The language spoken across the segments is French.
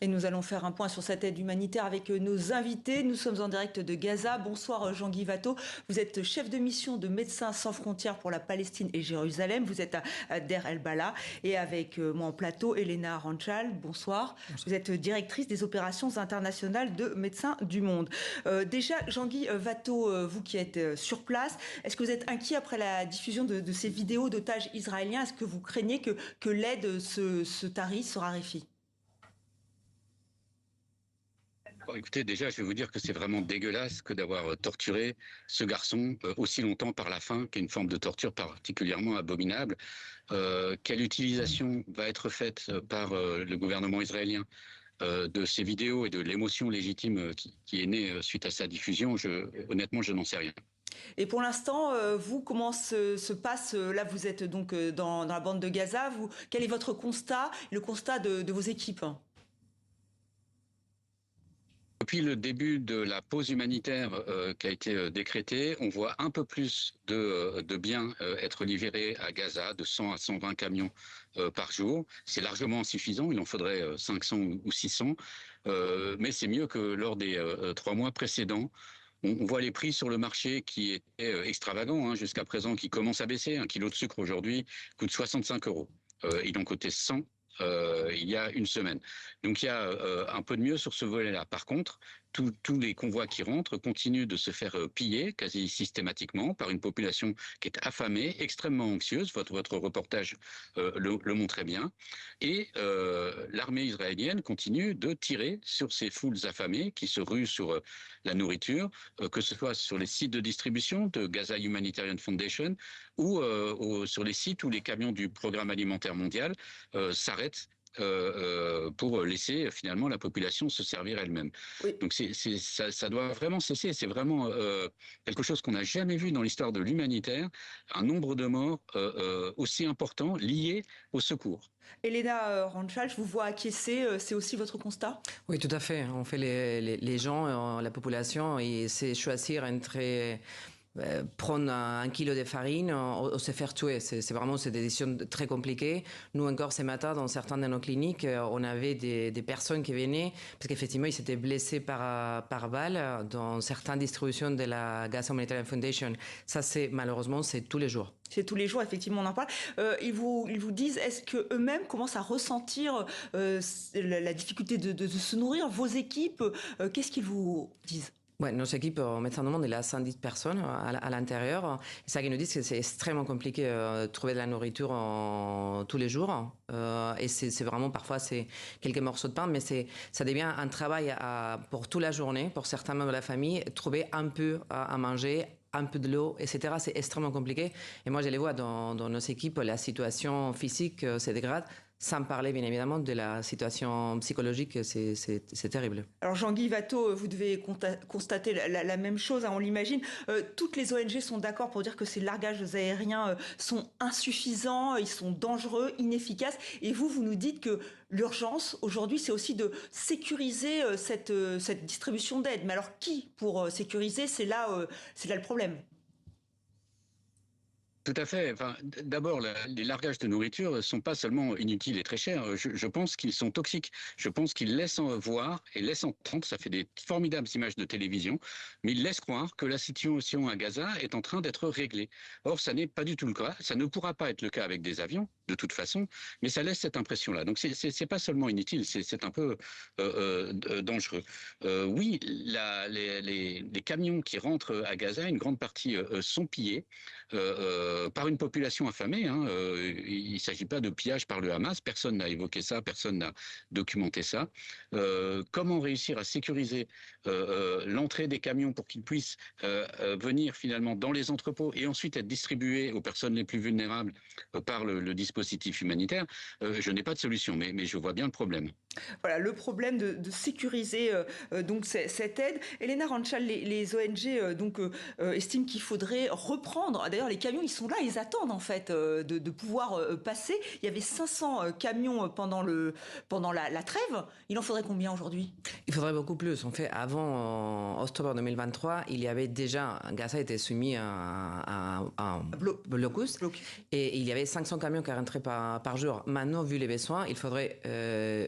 Et nous allons faire un point sur cette aide humanitaire avec nos invités. Nous sommes en direct de Gaza. Bonsoir Jean-Guy Watteau. Vous êtes chef de mission de Médecins sans frontières pour la Palestine et Jérusalem. Vous êtes à Der El-Bala. Et avec moi en plateau, Elena Ranchal. Bonsoir. Vous êtes directrice des opérations internationales de Médecins du Monde. Déjà, Jean-Guy Watteau, vous qui êtes sur place, est-ce que vous êtes inquiet après la diffusion de ces vidéos d'otages israéliens? Est-ce que vous craignez que l'aide se tarisse, se raréfie? Bon, écoutez, déjà, je vais vous dire que c'est vraiment dégueulasse que d'avoir torturé ce garçon aussi longtemps par la faim, qui est une forme de torture particulièrement abominable. Quelle utilisation va être faite par le gouvernement israélien de ces vidéos et de l'émotion légitime qui est née suite à sa diffusion, honnêtement, je n'en sais rien. Et pour l'instant, vous, comment se passe, là vous êtes donc dans la bande de Gaza, quel est votre constat, le constat de vos équipes? Depuis le début de la pause humanitaire qui a été décrétée, on voit un peu plus de biens être livrés à Gaza, de 100 à 120 camions par jour. C'est largement insuffisant, il en faudrait 500 ou 600, mais c'est mieux que lors des 3 mois précédents. On voit les prix sur le marché qui étaient extravagants jusqu'à présent, qui commencent à baisser. Un kilo de sucre aujourd'hui coûte 65 €. Il en coûtait 100 il y a une semaine. Donc il y a un peu de mieux sur ce volet-là. Par contre, tous les convois qui rentrent continuent de se faire piller quasi systématiquement par une population qui est affamée, extrêmement anxieuse. Votre reportage le montrait bien. Et l'armée israélienne continue de tirer sur ces foules affamées qui se ruent sur la nourriture, que ce soit sur les sites de distribution de Gaza Humanitarian Foundation ou sur les sites où les camions du Programme alimentaire mondial s'arrêtent pour laisser finalement la population se servir elle-même. Oui. Donc ça doit vraiment cesser. C'est vraiment quelque chose qu'on n'a jamais vu dans l'histoire de l'humanitaire, un nombre de morts aussi important lié au secours. Elena Ranchal, je vous vois acquiescer, c'est aussi votre constat? Oui, tout à fait. En fait, les gens, la population, ils essaient de choisir entre prendre 1 kilo de farine ou se faire tuer. C'est vraiment des décisions très compliquées. Nous, encore ce matin, dans certaines de nos cliniques, on avait des personnes qui venaient parce qu'effectivement, ils s'étaient blessés par balle dans certaines distributions de la Gaza Humanitarian Foundation. Ça, malheureusement, c'est tous les jours. C'est tous les jours, effectivement, on en parle. Ils vous disent, est-ce qu'eux-mêmes commencent à ressentir la difficulté de se nourrir? Vos équipes, qu'est-ce qu'ils vous disent? Ouais, nos équipes au Médecins du Monde, il y a 110 personnes à l'intérieur. C'est ça qu'ils nous disent que c'est extrêmement compliqué de trouver de la nourriture tous les jours. Et c'est vraiment, parfois, c'est quelques morceaux de pain, mais ça devient un travail pour toute la journée, pour certains membres de la famille, trouver un peu à manger, un peu de l'eau, etc. C'est extrêmement compliqué. Et moi, je les vois dans nos équipes, la situation physique se dégrade, sans parler, bien évidemment, de la situation psychologique, c'est terrible. Alors, Jean-Guy Watteau, vous devez constater la même chose, on l'imagine. Toutes les ONG sont d'accord pour dire que ces largages aériens sont insuffisants, ils sont dangereux, inefficaces. Et vous nous dites que l'urgence, aujourd'hui, c'est aussi de sécuriser cette distribution d'aide. Mais alors, qui pour sécuriser? C'est là le problème. Tout à fait. Enfin, d'abord, les largages de nourriture ne sont pas seulement inutiles et très chers. Je pense qu'ils sont toxiques. Je pense qu'ils laissent voir et laissent entendre, ça fait des formidables images de télévision, mais ils laissent croire que la situation à Gaza est en train d'être réglée. Or, ça n'est pas du tout le cas. Ça ne pourra pas être le cas avec des avions, de toute façon, mais ça laisse cette impression-là. Donc, c'est pas seulement inutile, c'est un peu dangereux. Oui, les camions qui rentrent à Gaza, une grande partie sont pillés. Par une population affamée. Il ne s'agit pas de pillage par le Hamas. Personne n'a évoqué ça, personne n'a documenté ça. Comment réussir à sécuriser l'entrée des camions pour qu'ils puissent venir finalement dans les entrepôts et ensuite être distribués aux personnes les plus vulnérables par le dispositif humanitaire? Je n'ai pas de solution, mais je vois bien le problème. Voilà, le problème de sécuriser donc cette aide. Elena Ranchal, les ONG estiment qu'il faudrait reprendre. D'ailleurs, les camions, ils sont là, ils attendent en fait de pouvoir passer. Il y avait 500 camions pendant la trêve. Il en faudrait combien aujourd'hui? Il Il faudrait beaucoup plus. En fait, avant octobre 2023, il y avait déjà, Gaza était soumis à un blocus et il y avait 500 camions qui rentraient par jour. Maintenant, vu les besoins, il faudrait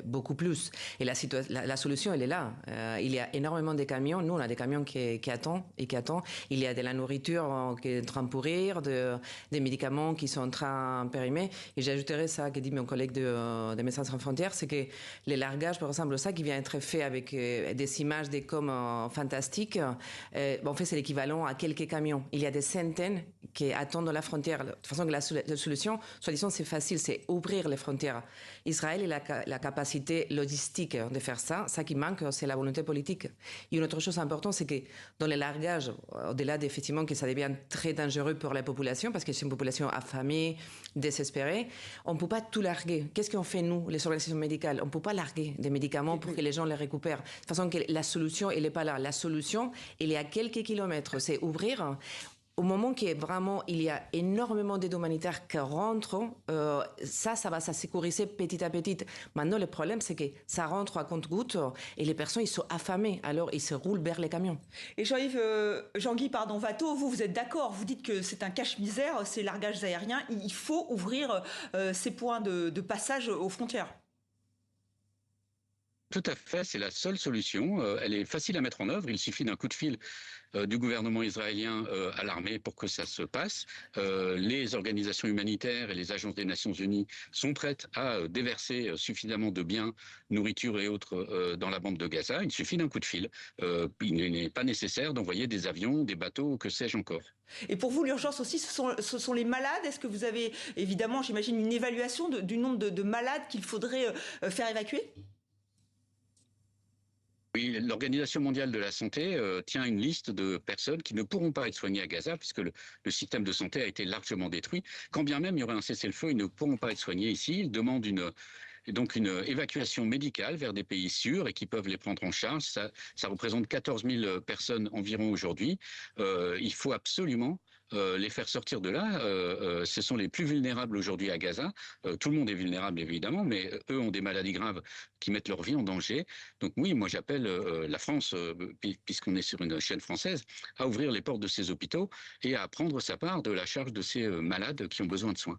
beaucoup plus. Et la solution, elle est là. Il y a énormément de camions. Nous, on a des camions qui attendent et qui attendent. Il y a de la nourriture qui est en train de pourrir, des médicaments qui sont en train de périmer. Et j'ajouterais ça que dit mon collègue de Médecins sans frontières, c'est que les largages, par exemple, ça qui vient être fait avec des images, des coms fantastiques, en fait, c'est l'équivalent à quelques camions. Il y a des centaines qui attendent la frontière. De toute façon, la solution, soi-disant, c'est facile, c'est ouvrir les frontières. Israël a la capacité logistique de faire ça. Ça qui manque, c'est la volonté politique. Et une autre chose importante, c'est que dans les largages, au-delà d'effectivement que ça devient très dangereux pour la population, parce que c'est une population affamée, désespérée, on ne peut pas tout larguer. Qu'est-ce qu'on fait, nous, les organisations médicales? On ne peut pas larguer des médicaments pour que les gens les récupèrent. De toute façon, que la solution, elle n'est pas là. La solution, elle est à quelques kilomètres. C'est ouvrir. Au moment qu'il y a énormément d'aide humanitaire qui rentre, ça va se sécuriser petit à petit. Maintenant, le problème, c'est que ça rentre à compte-gouttes et les personnes, ils sont affamées. Alors, ils se roulent vers les camions. Et Jean-Guy Watteau, vous êtes d'accord? Vous dites que c'est un cache-misère, ces largages aériens. Il faut ouvrir ces points de passage aux frontières. Tout à fait, c'est la seule solution. Elle est facile à mettre en œuvre. Il suffit d'un coup de fil du gouvernement israélien à l'armée pour que ça se passe. Les organisations humanitaires et les agences des Nations Unies sont prêtes à déverser suffisamment de biens, nourriture et autres dans la bande de Gaza. Il suffit d'un coup de fil. Il n'est pas nécessaire d'envoyer des avions, des bateaux, que sais-je encore. Et pour vous, l'urgence aussi, ce sont les malades. Est-ce que vous avez, évidemment, j'imagine, une évaluation du nombre de malades qu'il faudrait faire évacuer ? Oui, l'Organisation mondiale de la santé tient une liste de personnes qui ne pourront pas être soignées à Gaza puisque le système de santé a été largement détruit. Quand bien même il y aurait un cessez-le-feu, ils ne pourront pas être soignés ici. Ils demandent donc une évacuation médicale vers des pays sûrs et qui peuvent les prendre en charge. Ça représente 14 000 personnes environ aujourd'hui. Il faut absolument les faire sortir de là. Ce sont les plus vulnérables aujourd'hui à Gaza. Tout le monde est vulnérable évidemment, mais eux ont des maladies graves qui mettent leur vie en danger. Donc oui, moi j'appelle la France, puisqu'on est sur une chaîne française, à ouvrir les portes de ces hôpitaux et à prendre sa part de la charge de ces malades qui ont besoin de soins.